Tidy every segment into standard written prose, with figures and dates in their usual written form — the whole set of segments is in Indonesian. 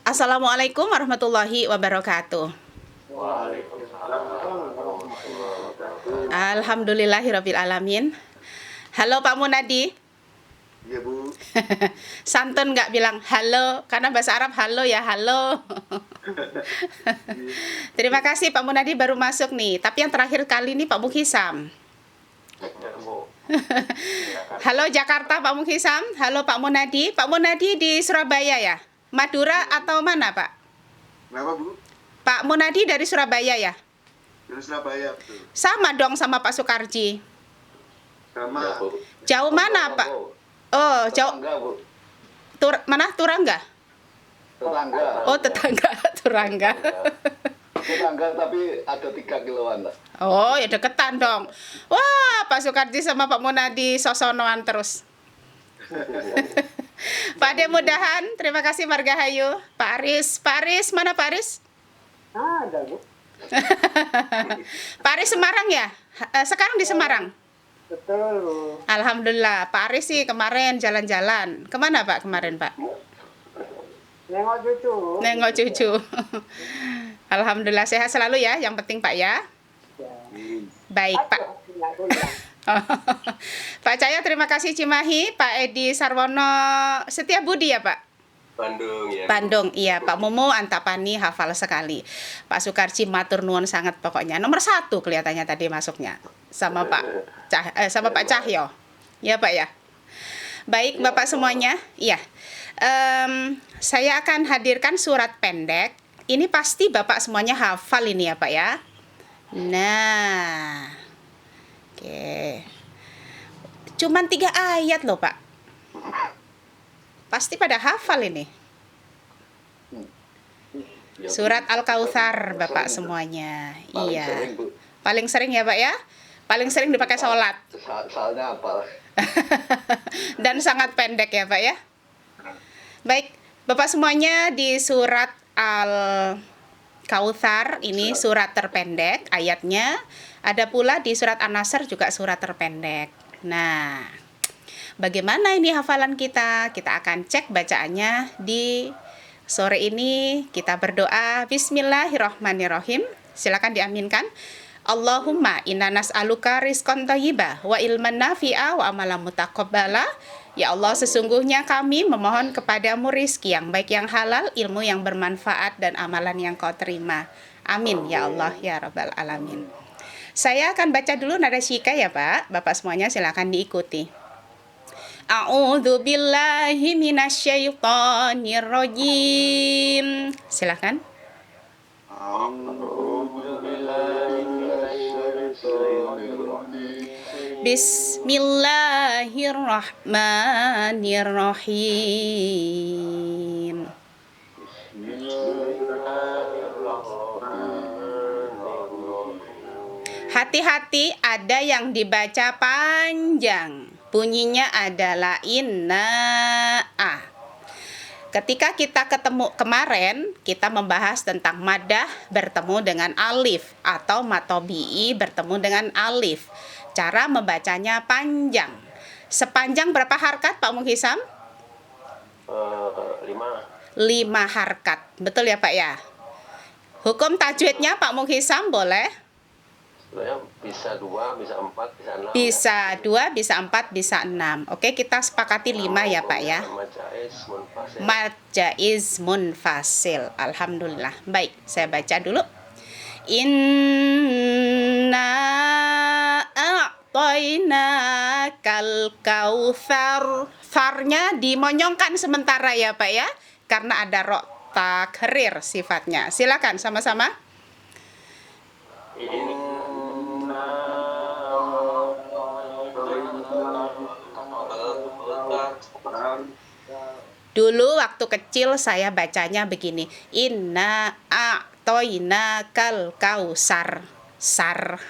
Assalamualaikum warahmatullahi wabarakatuh. Waalaikumsalam warahmatullahi wabarakatuh. Alhamdulillahirabbil alamin. Halo Pak Munadi. Iya Bu. Santun nggak bilang halo, karena bahasa Arab halo ya halo. Terima kasih Pak Munadi baru masuk nih. Tapi yang terakhir kali ini Pak Mukhisam. Ya Bu. Halo Jakarta Pak Mukhisam. Halo Pak Munadi. Pak Munadi di Surabaya ya? Madura atau mana Pak? Kenapa Bu? Pak Munadi dari Surabaya ya? Dari Surabaya betul. Sama dong sama Pak Sukarji. Sama. Ya, Bu. Jauh mana Pak? Bu. Oh, jauh. Tetangga, Bu. Mana? Turangga? Tetangga. Oh, tetangga, Turangga. Tetangga tapi ada 3 kiloan lah. Oh, ya deketan dong. Wah, Pak Sukarji sama Pak Munadi sosonoan terus. Pak Ade mudahan, terima kasih Margahayu. Pak Aris, mana Pak Aris? Ada, Bu. Pak Aris Semarang ya? Sekarang di Semarang? Betul, Bu. Alhamdulillah, Pak Aris sih kemarin jalan-jalan. Kemana Pak kemarin Pak? Nengok cucu. Nengok cucu. Alhamdulillah sehat selalu ya, yang penting Pak ya. Ya. Baik Pak. Pak Cahyo terima kasih Cimahi, Pak Edi Sarwono Setiabudi ya Pak? Bandung ya. Bandung, iya Pak Momo Antapani hafal sekali. Pak Sukarji matur nuwun sangat pokoknya. Nomor 1 kelihatannya tadi masuknya sama sama Pak Cahyo. Ya Pak ya. Baik Bapak semuanya, iya. Saya akan hadirkan surat pendek. Ini pasti Bapak semuanya hafal ini ya Pak ya. Nah, oke. Cuman 3 ayat loh Pak. Pasti pada hafal ini. Ya, Surat Bu. Al-Kautsar Bapak Sering, semuanya. Paling Iya. sering, Bu. Paling sering ya Pak ya. Paling sering dipakai sholat. Soalnya apa? Dan sangat pendek ya Pak ya. Baik, Bapak semuanya di surat Al-Kautsar ini surat terpendek ayatnya. Ada pula di surat An-Nasr juga surat terpendek. Nah, bagaimana ini hafalan kita? Kita akan cek bacaannya di sore ini. Kita berdoa. Bismillahirrahmanirrahim. Silakan diaminkan. Allahumma inna nas'aluka rizqan thayyiba wa ilman nafi'a wa amalan mutaqabbala. Ya Allah, sesungguhnya kami memohon kepadamu rizki yang baik yang halal, ilmu yang bermanfaat, dan amalan yang kau terima. Amin ya Allah ya Rabbal Alamin. Saya akan baca dulu nada syika ya Pak. Bapak semuanya silakan diikuti. A'udzu billahi minasyaitonir rajim. Silakan. Bismillahirrahmanirrahim. Hati-hati, ada yang dibaca panjang. Bunyinya adalah inna. Ketika kita ketemu kemarin, kita membahas tentang madah bertemu dengan alif atau matobi'i bertemu dengan alif. Cara membacanya panjang. Sepanjang berapa harkat Pak Mukhisam? 5. 5 harkat. Betul ya Pak ya? Hukum tajwidnya Pak Mukhisam boleh? Sebenarnya bisa 2, bisa 4, bisa 6. Bisa 2, bisa 4, bisa 6. Oke, kita sepakati 5 ya Pak ya. Majaiz munfasil. Alhamdulillah. Baik, saya baca dulu. Inna a'tainakal kautsar. Farnya dimonyongkan sementara ya Pak ya, karena ada ro takrir sifatnya. Silakan sama-sama. Dulu waktu kecil saya bacanya begini. Inna a'toinakal kausar. Sar.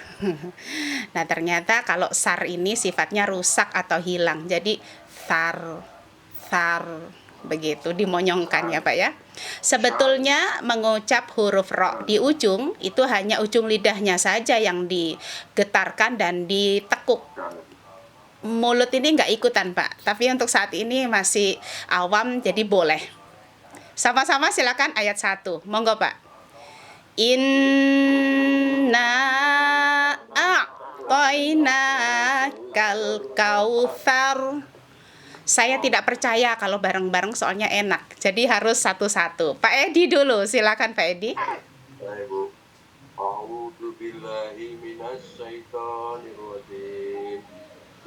Nah ternyata kalau sar ini sifatnya rusak atau hilang. Jadi sar. Begitu dimonyongkan ya Pak ya. Sebetulnya mengucap huruf ro di ujung itu hanya ujung lidahnya saja yang digetarkan dan ditekuk. Mulut ini nggak ikutan Pak. Tapi untuk saat ini masih awam jadi boleh. Sama-sama silakan ayat 1. Monggo, Pak. Inna a'toina kal kautsar. Saya tidak percaya kalau bareng-bareng soalnya enak. Jadi harus satu-satu. Pak Edi dulu, silakan Pak Edi. Baik, Bu. A'udzu billahi minasyaitonir rajim.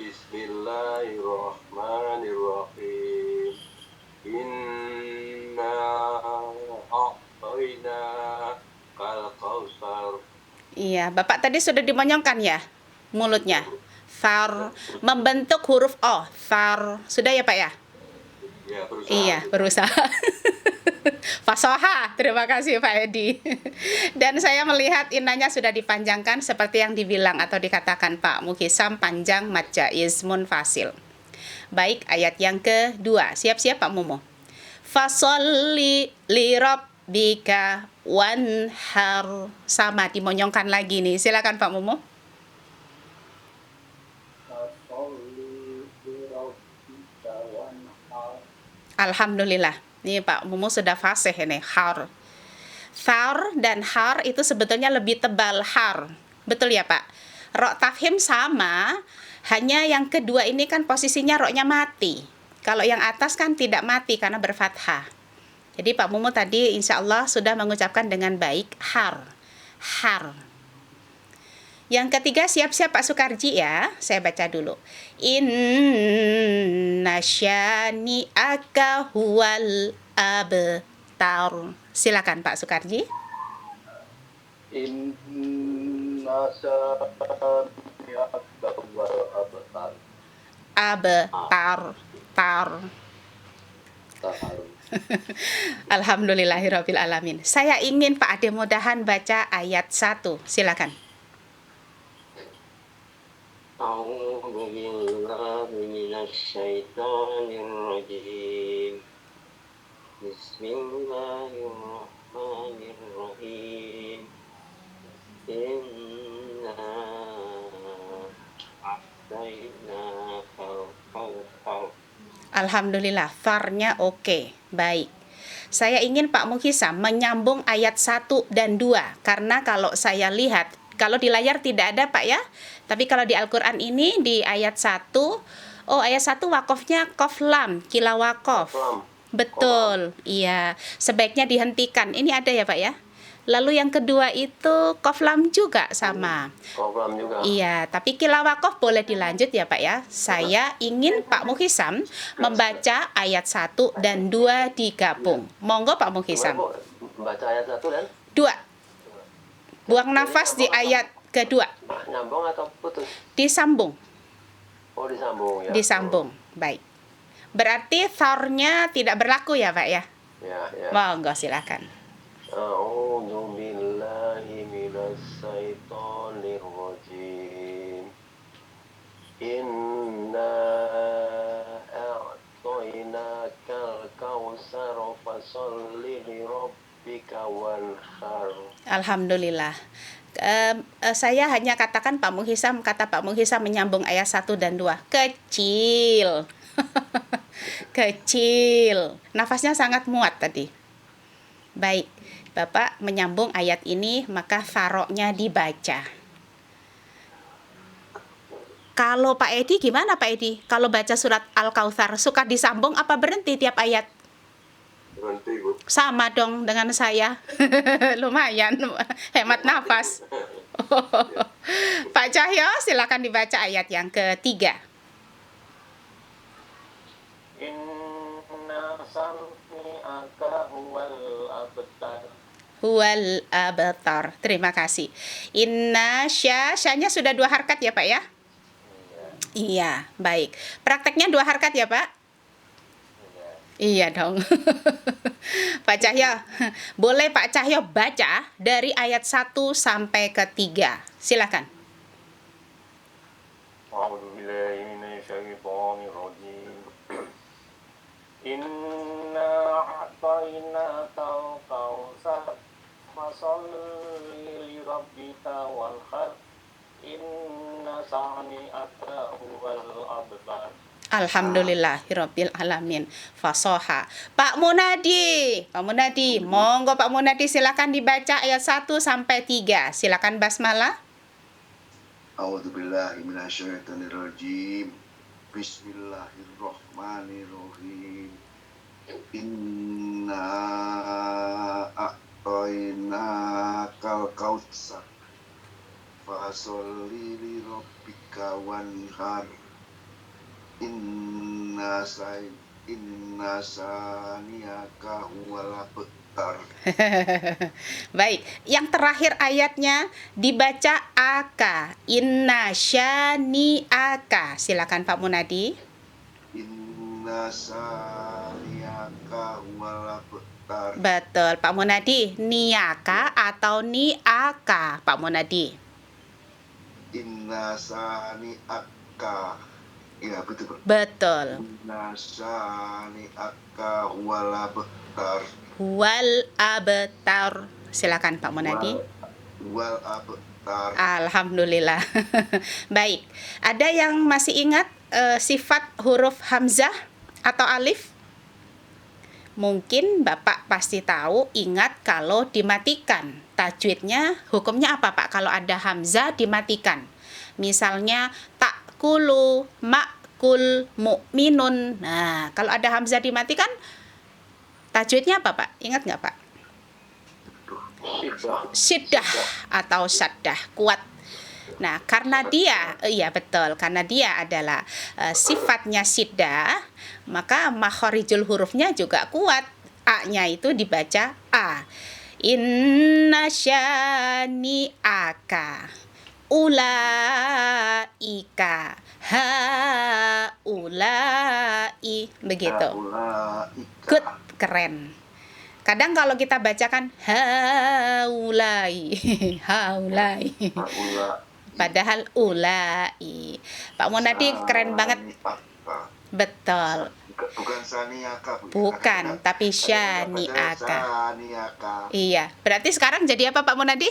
Bismillahirrahmanirrahim. Inna a'tayna kal kautsar. Iya, Bapak tadi sudah dimonyongkan ya mulutnya. Far membentuk huruf O. Far. Sudah ya, Pak ya? Ya, berusaha. Iya, berusaha. Fasoha, terima kasih Pak Edi. Dan saya melihat inanya sudah dipanjangkan seperti yang dibilang atau dikatakan Pak Muhisam, panjang mad jaiz munfasil. Baik, ayat yang kedua. Siap-siap Pak Mumu. Fasolli li rabbika wanhar. Sama dimonyongkan lagi nih. Silakan Pak Mumu. Alhamdulillah. Nih Pak Mumu sudah fasih ini. Har. Thar dan har itu sebetulnya lebih tebal har. Betul ya Pak? Ro tafhim sama, hanya yang kedua ini kan posisinya roknya mati. Kalau yang atas kan tidak mati karena berfathah. Jadi Pak Mumu tadi insya Allah sudah mengucapkan dengan baik har. Har. Yang ketiga siap-siap Pak Sukarji ya. Saya baca dulu. Inna syani'aka huwal abtar. Silakan Pak Sukarji. Inna sa'atiyaka wal abtar. Abtar. Tar. Tahar. Alhamdulillahirabbil alamin. Saya ingin Pak Ade Mudahan baca ayat 1. Silakan. A'udzu billahi minasyaitonir rajim. Bismillahirrahmanirrahim. Inna a'tainakal kautsar. Alhamdulillah, farnya oke. Baik. Saya ingin Pak Muhisam menyambung ayat 1 dan 2. Karena kalau saya lihat, kalau di layar tidak ada Pak ya. Tapi kalau di Al-Quran ini, di ayat 1, ayat 1 wakofnya kof lam, kila wakof. Betul, iya. Sebaiknya dihentikan. Ini ada ya Pak ya. Lalu yang kedua itu kof lam juga sama. Problem juga. Iya, tapi kila wakof boleh dilanjut ya Pak ya. Saya ingin Pak Muhisam membaca ayat 1 dan 2 digabung. Monggo Pak Muhisam. Gimana, Bu? Baca ayat 1 dan 2. Buang nafas di ayat kedua. nyambung atau putus? Disambung. Oh, disambung ya. Disambung. Baik. Berarti thornya tidak berlaku ya Pak ya. Ya, ya. Monggo silakan. A'udzu billahi minasyaitonir rajim. Inna a'tainakal kautsar fasholli li rabbika wanhar. Alhamdulillah. Saya hanya katakan Pak Muhisam, kata Pak Muhisam menyambung ayat 1 dan 2. Kecil. Kecil. Nafasnya sangat muat tadi. Baik, Bapak menyambung ayat ini, maka faroknya dibaca. Kalau Pak Edi gimana Pak Edi? Kalau baca surat Al-Kautsar, suka disambung apa berhenti tiap ayat? Berhenti, Bu. Sama dong dengan saya. Lumayan, hemat nafas. Pak Cahyo, silakan dibaca ayat yang ketiga. Inna sami'aka huwal abtar. Huwal abtar. Terima kasih. Inna syanya sudah 2 harkat ya Pak ya? Iya, baik. Prakteknya 2 harkat ya Pak? Iya dong. Pak Cahyo, boleh Pak Cahyo baca dari ayat 1 sampai ke 3. Silakan. A'udzu billahi minasyaitonir rajim. Inna a'tainakal kautsar fasholli li rabbika wanhar. Inna sa'ni'aka huwal abtar. Alhamdulillahirabbil alamin. Fasoha. Pak Munadi, monggo Pak Munadi silakan dibaca ayat 1 sampai 3. Silakan basmalah. A'udzubillahi minasyaitonirrajim. Bismillahirrahmanirrahim. Inna a'tainakal kautsar. Fasholli li rabbika wanhar. Inna saniyaka huwal abtar. Baik, yang terakhir ayatnya dibaca aka. Inna syani'aka. Silakan Pak Munadi. Inna saniyaka huwal abtar. Betul, Pak Munadi. Niaka atau niaka, Pak Munadi? Inna sani'aka. Iya, betul. Betul. Inna sani'aka huwal abtar. Wal abtar. Silakan Pak Munadi. Huwal abtar. Alhamdulillah. Baik. Ada yang masih ingat sifat huruf hamzah atau alif? Mungkin Bapak pasti tahu, ingat kalau dimatikan. Tajwidnya hukumnya apa Pak kalau ada hamzah dimatikan? Misalnya takulu, makul, mu'minun. Nah, kalau ada hamzah dimatikan tajwidnya apa Pak? Ingat nggak Pak? Syiddah atau syaddah, kuat. Nah, karena dia, iya betul, karena dia adalah sifatnya syiddah, maka makharijul hurufnya juga kuat. A-nya itu dibaca A. Inna syani'aka ulaika haulai. Begitu. Good, keren. Kadang kalau kita bacakan haulai, haulai. Padahal ulai. Pak Munadi keren banget. Betul. Bukan saniaka, Bu. Bukan, tapi syaniaka. Saniaka. Iya. Berarti sekarang jadi apa Pak Munadi?